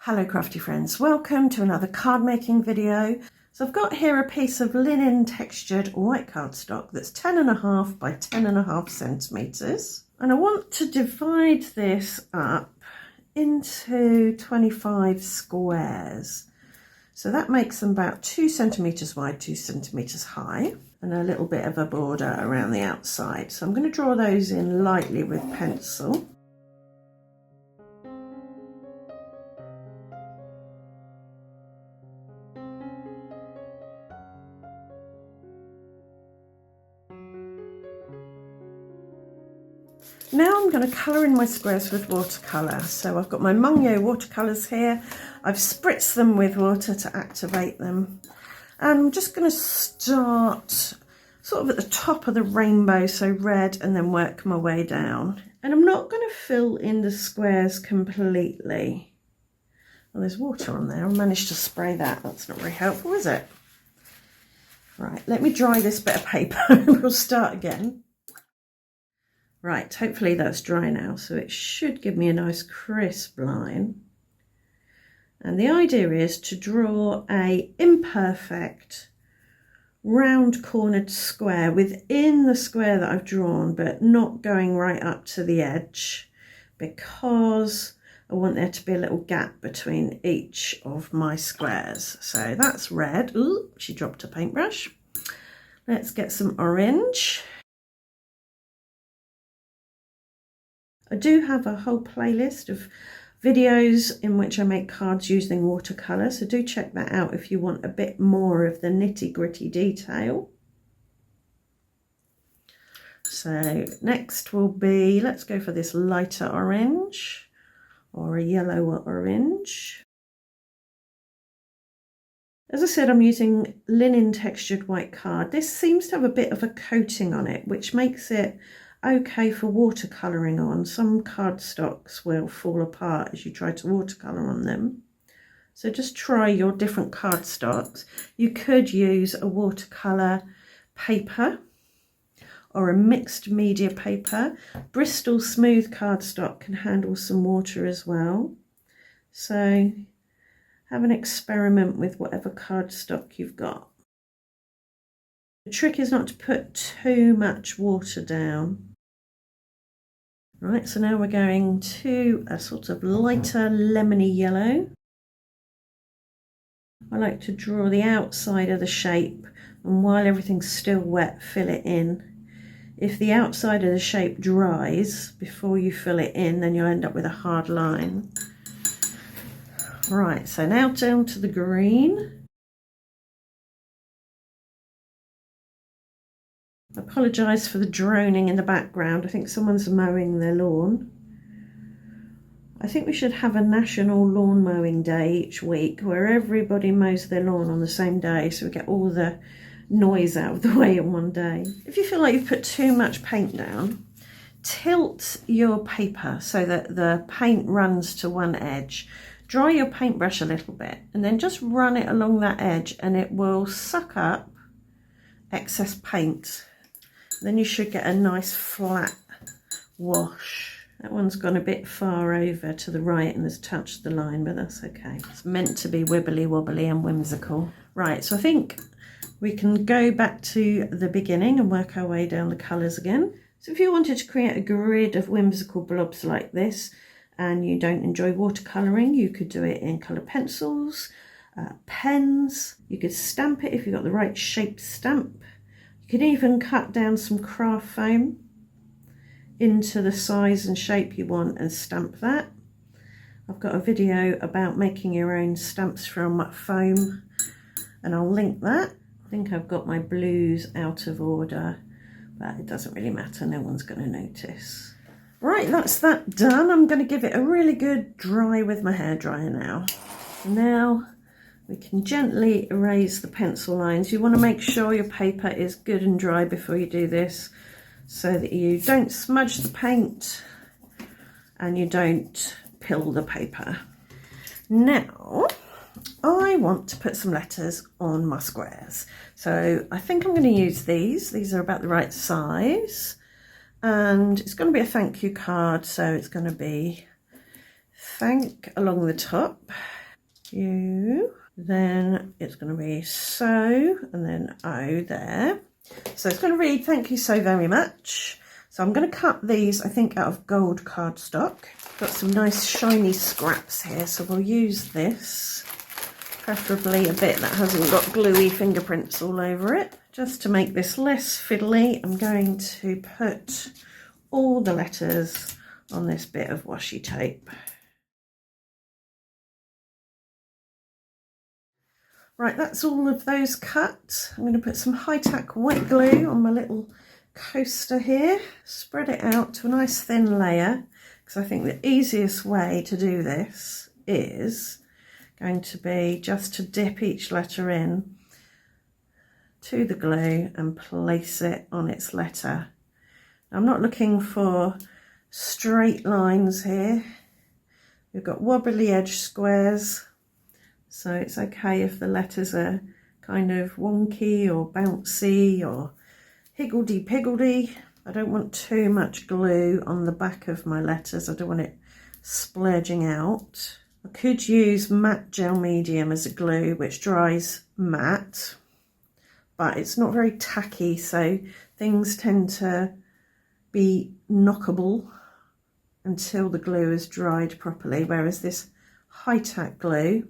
Hello crafty friends, welcome to another card making video. So I've got here a piece of linen textured white cardstock that's 10.5 by 10.5 centimetres, and I want to divide this up into 25 squares. So that makes them about 2 centimetres wide, 2 centimetres high, and a little bit of a border around the outside. So I'm going to draw those in lightly with pencil. Now I'm going to colour in my squares with watercolour. So I've got my Mungyo watercolours here. I've spritzed them with water to activate them. And I'm just going to start sort of at the top of the rainbow, so red, and then work my way down. And I'm not going to fill in the squares completely. Well, there's water on there. I managed to spray that. That's not very helpful, is it? Right, let me dry this bit of paper and we'll start again. Right, hopefully that's dry now, so it should give me a nice crisp line. And the idea is to draw a imperfect round cornered square within the square that I've drawn, but not going right up to the edge, because I want there to be a little gap between each of my squares. So that's red. Ooh, she dropped a paintbrush. Let's get some orange. I do have a whole playlist of videos in which I make cards using watercolour, so do check that out if you want a bit more of the nitty-gritty detail. So next will be, let's go for this lighter orange or a yellower orange. As I said, I'm using linen textured white card. This seems to have a bit of a coating on it, which makes it okay for watercolouring on. Some cardstocks will fall apart as you try to watercolour on them. So just try your different cardstocks. You could use a watercolour paper or a mixed media paper. Bristol smooth cardstock can handle some water as well. So have an experiment with whatever cardstock you've got. The trick is not to put too much water down. Right, so now we're going to a sort of lighter lemony yellow. I like to draw the outside of the shape, and while everything's still wet, fill it in. If the outside of the shape dries before you fill it in, then you'll end up with a hard line. Right, so now down to the green. I apologise for the droning in the background. I think someone's mowing their lawn. I think we should have a national lawn mowing day each week where everybody mows their lawn on the same day, so we get all the noise out of the way in one day. If you feel like you've put too much paint down, tilt your paper so that the paint runs to one edge. Dry your paintbrush a little bit and then just run it along that edge, and it will suck up excess paint. Then you should get a nice flat wash. That one's gone a bit far over to the right and has touched the line, but that's okay. It's meant to be wibbly wobbly and whimsical. Right, so I think we can go back to the beginning and work our way down the colours again. So if you wanted to create a grid of whimsical blobs like this and you don't enjoy watercolouring, you could do it in coloured pencils, pens. You could stamp it if you've got the right shaped stamp. You could even cut down some craft foam into the size and shape you want and stamp that. I've got a video about making your own stamps from foam and I'll link that. I think I've got my blues out of order, but it doesn't really matter, no one's going to notice. Right, that's that done. I'm going to give it a really good dry with my hairdryer now. Now we can gently erase the pencil lines. You want to make sure your paper is good and dry before you do this, so that you don't smudge the paint and you don't pill the paper. Now, I want to put some letters on my squares. So I think I'm going to use these. These are about the right size. And it's going to be a thank you card, so it's going to be thank along the top. You. Then it's going to be so, and then O there. So it's going to read, thank you so very much. So I'm going to cut these, I think, out of gold cardstock. Got some nice shiny scraps here, so we'll use this. Preferably a bit that hasn't got gluey fingerprints all over it. Just to make this less fiddly, I'm going to put all the letters on this bit of washi tape. Right, that's all of those cut. I'm going to put some high-tack white glue on my little coaster here. Spread it out to a nice thin layer, because I think the easiest way to do this is going to be just to dip each letter in to the glue and place it on its letter. I'm not looking for straight lines here. We've got wobbly edge squares. So it's okay if the letters are kind of wonky or bouncy or higgledy-piggledy. I don't want too much glue on the back of my letters. I don't want it splurging out. I could use matte gel medium as a glue, which dries matte, but it's not very tacky, so things tend to be knockable until the glue is dried properly, whereas this high-tack glue,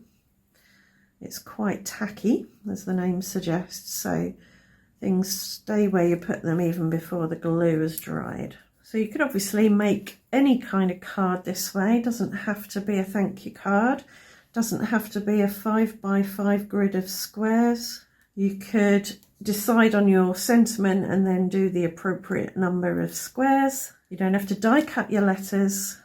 it's quite tacky, as the name suggests, so things stay where you put them even before the glue is dried. So you could obviously make any kind of card this way. It doesn't have to be a thank you card. It doesn't have to be a 5x5 grid of squares. You could decide on your sentiment and then do the appropriate number of squares. You don't have to die cut your letters.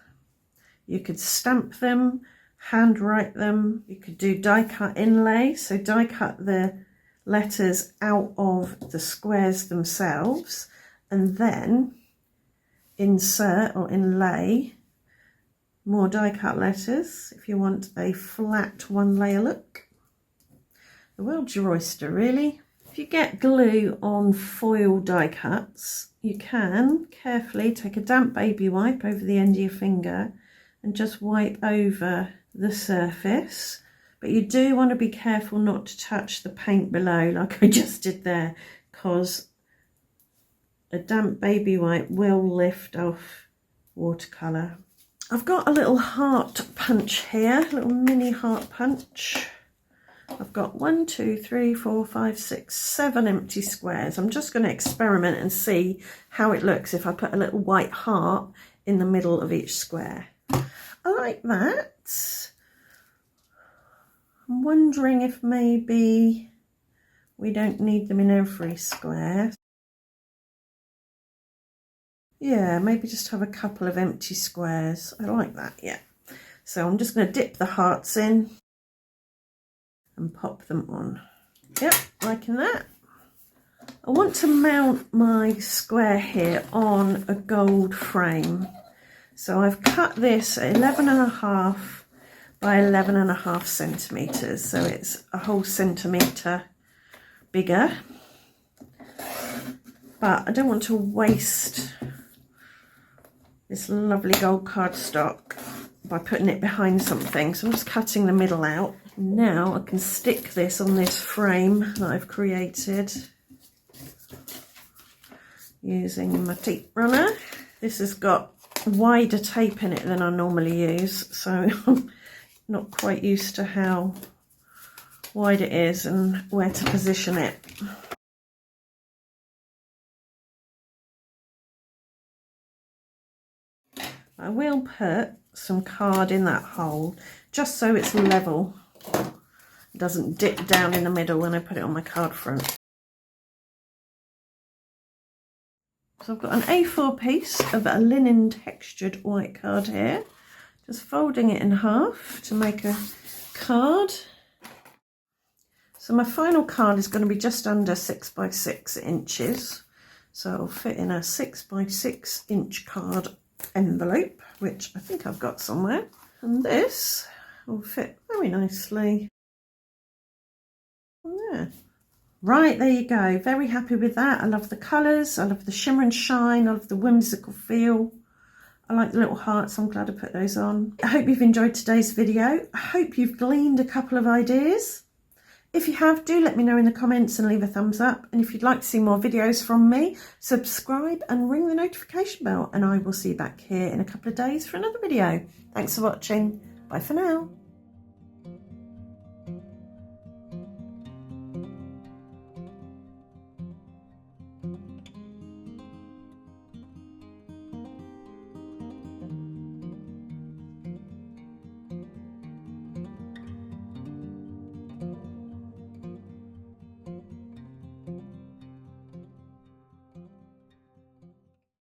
You could stamp them, handwrite them. You could do die cut inlay, so die cut the letters out of the squares themselves and then insert or inlay more die cut letters if you want a flat one layer look. The world's your oyster, really. If you get glue on foil die cuts, you can carefully take a damp baby wipe over the end of your finger and just wipe over the surface, but you do want to be careful not to touch the paint below like I just did there, because a damp baby wipe will lift off watercolour. I've got a little heart punch here, a little mini heart punch. I've got 1, 2, 3, 4, 5, 6, 7 empty squares. I'm just going to experiment and see how it looks if I put a little white heart in the middle of each square. I like that. I'm wondering if maybe we don't need them in every square. Yeah, maybe just have a couple of empty squares. I like that, yeah. So I'm just going to dip the hearts in and pop them on. Yep, liking that. I want to mount my square here on a gold frame. So I've cut this at 11.5 by 11.5 centimetres, so it's a whole centimetre bigger. But I don't want to waste this lovely gold cardstock by putting it behind something, so I'm just cutting the middle out. Now I can stick this on this frame that I've created using my tape runner. This has got wider tape in it than I normally use, so I'm not quite used to how wide it is and where to position it. I will put some card in that hole just so it's level. It doesn't dip down in the middle when I put it on my card front. So I've got an A4 piece of a linen textured white card here. Just folding it in half to make a card. So my final card is going to be just under 6 by 6 inches. So it'll fit in a 6 by 6 inch card envelope, which I think I've got somewhere. And this will fit very nicely there. Right, there you go. Very happy with that. I love the colours, I love the shimmer and shine, I love the whimsical feel. I like the little hearts, I'm glad I put those on. I hope you've enjoyed today's video. I hope you've gleaned a couple of ideas. If you have, do let me know in the comments and leave a thumbs up. And if you'd like to see more videos from me, subscribe and ring the notification bell. And I will see you back here in a couple of days for another video. Thanks for watching. Bye for now.